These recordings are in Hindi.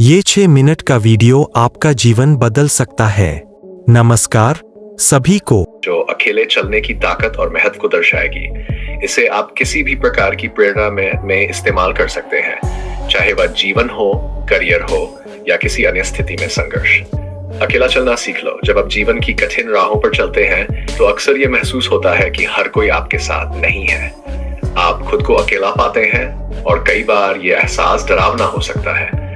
ये 6 मिनट का वीडियो आपका जीवन बदल सकता है। नमस्कार सभी को। जो अकेले चलने की ताकत और महत्व को दर्शाएगी। इसे आप किसी भी प्रकार की प्रेरणा में इस्तेमाल कर सकते हैं, चाहे वह जीवन हो, करियर हो या किसी अन्य स्थिति में संघर्ष। अकेला चलना सीख लो। जब आप जीवन की कठिन राहों पर चलते हैं तो अक्सर ये महसूस होता है कि हर कोई आपके साथ नहीं है। आप खुद को अकेला पाते हैं और कई बार ये एहसास डरावना हो सकता है,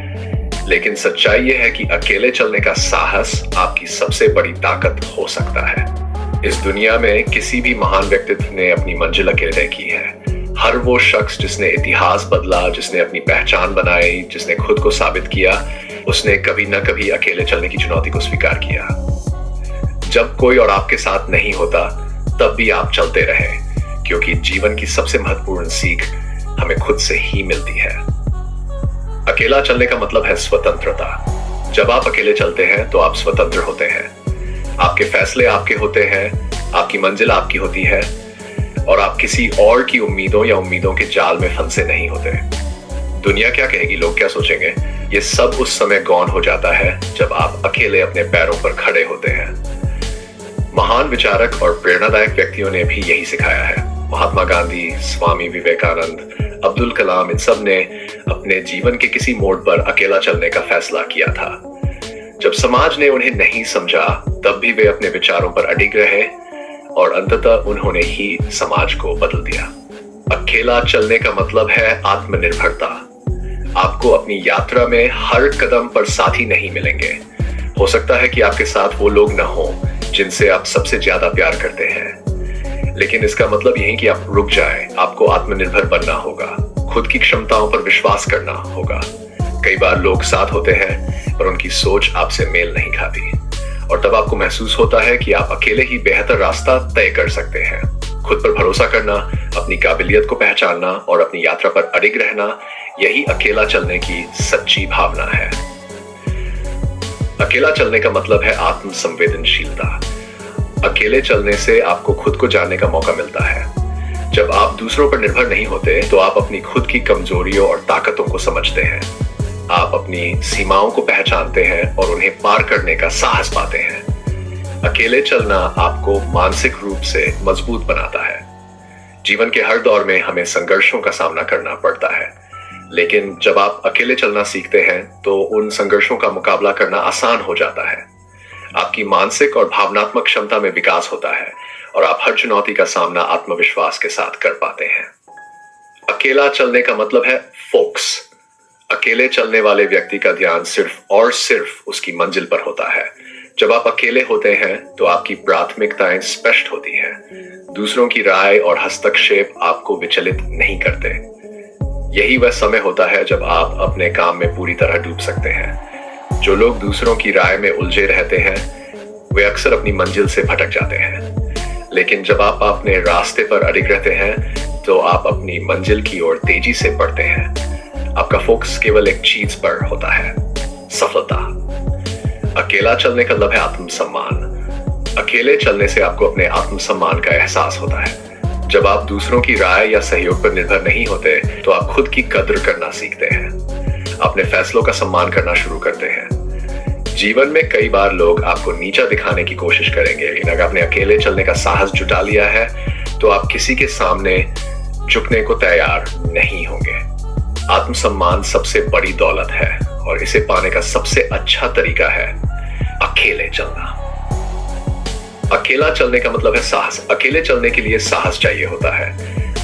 लेकिन सच्चाई ये है कि अकेले चलने का साहस आपकी सबसे बड़ी ताकत हो सकता है। इस दुनिया में किसी भी महान व्यक्तित्व ने अपनी मंजिल अकेले तय की है। हर वो शख्स जिसने इतिहास बदला, जिसने अपनी पहचान बनाई, जिसने खुद को साबित किया, उसने कभी न कभी अकेले चलने की चुनौती को स्वीकार किया। जब कोई और आपके साथ नहीं होता तब भी आप चलते रहे, क्योंकि जीवन की सबसे महत्वपूर्ण सीख हमें खुद से ही मिलती है। अकेला चलने का मतलब है स्वतंत्रता। जब आप अकेले चलते हैं तो आप स्वतंत्र होते हैं। आपके फैसले आपके होते हैं, आपकी मंजिल आपकी होती है और आप किसी और की उम्मीदों या उम्मीदों के जाल में फंसे नहीं होते। दुनिया क्या कहेगी, लोग क्या सोचेंगे, ये सब उस समय गौन हो जाता है जब आप अकेले अपने पैरों पर खड़े होते हैं। महान विचारक और प्रेरणादायक व्यक्तियों ने भी यही सिखाया है। महात्मा गांधी, स्वामी विवेकानंद, अब्दुल कलाम, इन सब ने अपने जीवन के किसी मोड़ पर अकेला चलने का फैसला किया था। जब समाज ने उन्हें नहीं समझा तब भी वे अपने विचारों पर अडिग रहे और अंततः उन्होंने ही समाज को बदल दिया। अकेला चलने का मतलब है आत्मनिर्भरता। आपको अपनी यात्रा में हर कदम पर साथी नहीं मिलेंगे। हो सकता है कि आपके साथ वो लोग न हो जिनसे आप सबसे ज्यादा प्यार करते हैं, लेकिन इसका मतलब यही कि आप रुक जाएं। आपको आत्मनिर्भर बनना होगा, खुद की क्षमताओं पर विश्वास करना होगा। कई बार लोग साथ होते हैं पर उनकी सोच आपसे मेल नहीं खाती, और तब आपको महसूस होता है कि आप अकेले ही बेहतर रास्ता तय कर सकते हैं। खुद पर भरोसा करना, अपनी काबिलियत को पहचानना और अपनी यात्रा पर अडिग रहना, यही अकेला चलने की सच्ची भावना है। अकेला चलने का मतलब है आत्म संवेदनशीलता। अकेले चलने से आपको खुद को जानने का मौका मिलता है। जब आप दूसरों पर निर्भर नहीं होते तो आप अपनी खुद की कमजोरियों और ताकतों को समझते हैं। आप अपनी सीमाओं को पहचानते हैं और उन्हें पार करने का साहस पाते हैं। अकेले चलना आपको मानसिक रूप से मजबूत बनाता है। जीवन के हर दौर में हमें संघर्षों का सामना करना पड़ता है, लेकिन जब आप अकेले चलना सीखते हैं तो उन संघर्षों का मुकाबला करना आसान हो जाता है। आपकी मानसिक और भावनात्मक क्षमता में विकास होता है और आप हर चुनौती का सामना आत्मविश्वास के साथ कर पाते हैं। अकेला चलने का मतलब है फोकस। अकेले चलने वाले व्यक्ति का ध्यान सिर्फ और सिर्फ उसकी मंजिल पर होता है। जब आप अकेले होते हैं तो आपकी प्राथमिकताएं स्पष्ट होती हैं। दूसरों की राय और हस्तक्षेप आपको विचलित नहीं करते। यही वह समय होता है जब आप अपने काम में पूरी तरह डूब सकते हैं। जो लोग दूसरों की राय में उलझे रहते हैं वे अक्सर अपनी मंजिल से भटक जाते हैं, लेकिन जब आप अपने रास्ते पर अडिग रहते हैं तो आप अपनी मंजिल की ओर तेजी से बढ़ते हैं। आपका फोकस केवल एक चीज पर होता है, सफलता। अकेला चलने का मतलब है आत्मसम्मान। अकेले चलने से आपको अपने आत्मसम्मान का एहसास होता है। जब आप दूसरों की राय या सहयोग पर निर्भर नहीं होते तो आप खुद की कद्र करना सीखते हैं, अपने फैसलों का सम्मान करना शुरू करते हैं। जीवन में कई बार लोग आपको नीचा दिखाने की कोशिश करेंगे, लेकिन अगर आपने अकेले चलने का साहस जुटा लिया है तो आप किसी के सामने झुकने को तैयार नहीं होंगे। आत्मसम्मान सबसे बड़ी दौलत है और इसे पाने का सबसे अच्छा तरीका है अकेले चलना। अकेला चलने का मतलब है साहस। अकेले चलने के लिए साहस चाहिए होता है।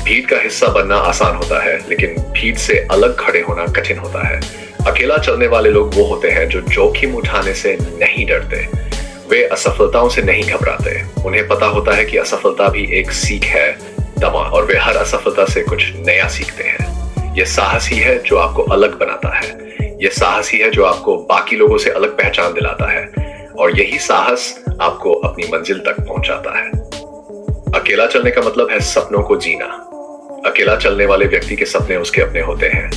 भीड़ का हिस्सा बनना आसान होता है, लेकिन भीड़ से अलग खड़े होना कठिन होता है। अकेला चलने वाले लोग वो होते हैं जो जोखिम उठाने से नहीं डरते। वे असफलताओं से नहीं घबराते। उन्हें पता होता है कि असफलता भी एक सीख है, दमा, और वे हर असफलता से कुछ नया सीखते हैं। यह साहस ही है जो आपको अलग बनाता है। यह साहस ही है जो आपको बाकी लोगों से अलग पहचान दिलाता है, और यही साहस आपको अपनी मंजिल तक पहुंचाता है। अकेला चलने का मतलब है सपनों को जीना। अकेला चलने वाले व्यक्ति के सपने उसके अपने होते हैं।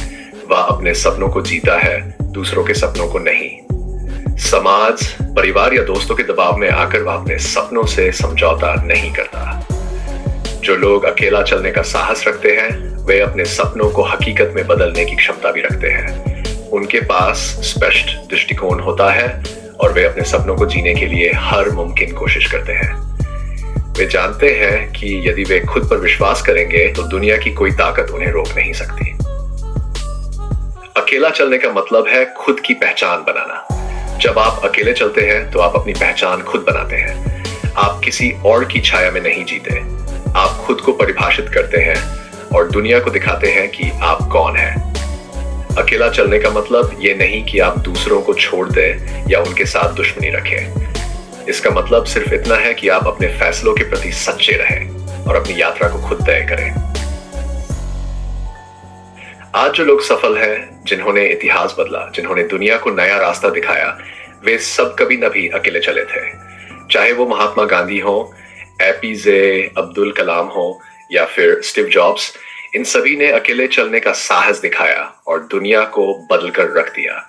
वह अपने सपनों को जीता है, दूसरों के सपनों को नहीं। समाज, परिवार या दोस्तों के दबाव में आकर वह अपने सपनों से समझौता नहीं करता। जो लोग अकेला चलने का साहस रखते हैं वे अपने सपनों को हकीकत में बदलने की क्षमता भी रखते हैं। उनके पास स्पष्ट दृष्टिकोण होता है और वे अपने सपनों को जीने के लिए हर मुमकिन कोशिश करते हैं। वे जानते हैं कि यदि वे खुद पर विश्वास करेंगे तो दुनिया की कोई ताकत उन्हें रोक नहीं सकती। अकेला चलने का मतलब है खुद की पहचान बनाना। जब आप अकेले चलते हैं तो आप अपनी पहचान खुद बनाते हैं। आप किसी और की छाया में नहीं जीते। आप खुद को परिभाषित करते हैं और दुनिया को दिखाते हैं कि आप कौन हैं। अकेला चलने का मतलब ये नहीं कि आप दूसरों को छोड़ दें या उनके साथ दुश्मनी रखें। इसका मतलब सिर्फ इतना है कि आप अपने फैसलों के प्रति सच्चे रहें और अपनी यात्रा को खुद तय करें। आज जो लोग सफल हैं, जिन्होंने इतिहास बदला, जिन्होंने दुनिया को नया रास्ता दिखाया, वे सब कभी न भी अकेले चले थे। चाहे वो महात्मा गांधी हो, एपीजे अब्दुल कलाम हो या फिर स्टीव जॉब्स, इन सभी ने अकेले चलने का साहस दिखाया और दुनिया को बदलकर रख दिया।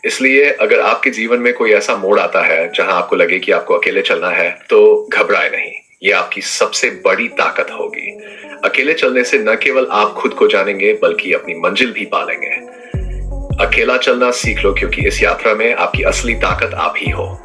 इसलिए अगर आपके जीवन में कोई ऐसा मोड़ आता है जहां आपको लगे कि आपको अकेले चलना है, तो घबराए नहीं। ये आपकी सबसे बड़ी ताकत होगी। अकेले चलने से न केवल आप खुद को जानेंगे बल्कि अपनी मंजिल भी पालेंगे। अकेला चलना सीख लो, क्योंकि इस यात्रा में आपकी असली ताकत आप ही हो।